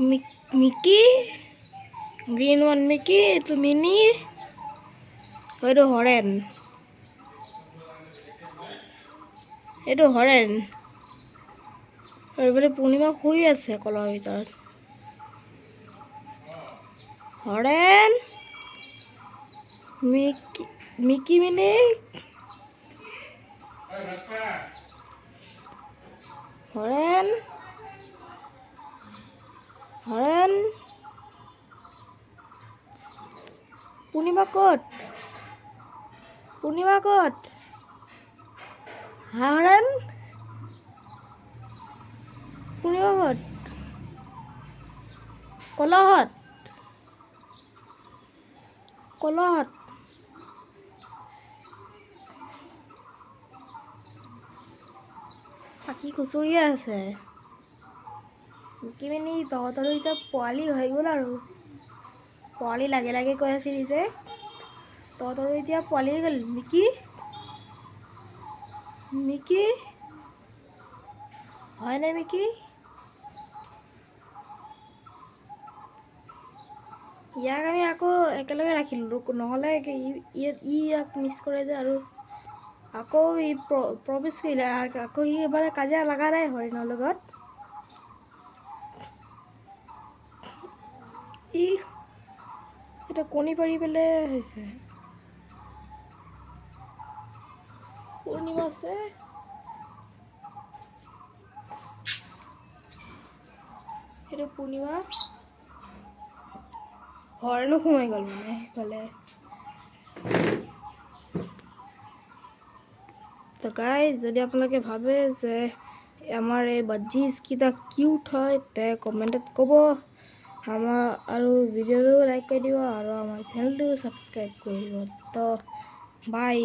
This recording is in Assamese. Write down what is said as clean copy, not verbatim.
মিকি গ্ৰীণ ওৱান মিকি এইটো মিনি এইটো হৰেণ আৰু এইফালে পূৰ্ণিমা শুই আছে কলৰ ভিতৰত হৰেণ মিকি মিনি হৰেণ পূৰ্ণিমা ক'ত হৰেণ পূৰ্ণিমা ক'ত কলহত পাখি খুচুৰিয়ে আছে মিকি মিনি তহঁতৰো এতিয়া পোৱালি হৈ গ'ল আৰু পোৱালি লাগে কৈ আছিল যে তহঁতৰো এতিয়া পোৱালি হৈ গ'ল মিকি হয়নে মিকি ইয়াক আমি আকৌ একেলগে ৰাখিলোঁ নহ'লে ইয়াক মিছ কৰে যে আৰু আকৌ ই প্ৰৱেশ কৰিলে আকৌ সি এবাৰ কাজিয়া লগা নাই হৰিণৰ লগত ই এটা কণী পাৰি পেলাই হৈছে পূৰ্ণিমা আছে সেইটো পূৰ্ণিমা হৰেণো সোমাই গ'ল মানে সেইফালে তো গাইজ যদি আপোনালোকে ভাবে যে আমাৰ এই বাজ্জিছকেইটা কিউট হয় তে কমেণ্টত ক'ব আমাৰ আৰু ভিডিঅ'টো লাইক কৰি দিব আৰু আমাৰ চেনেলটো ছাবস্ক্ৰাইব কৰি দিব তো বাই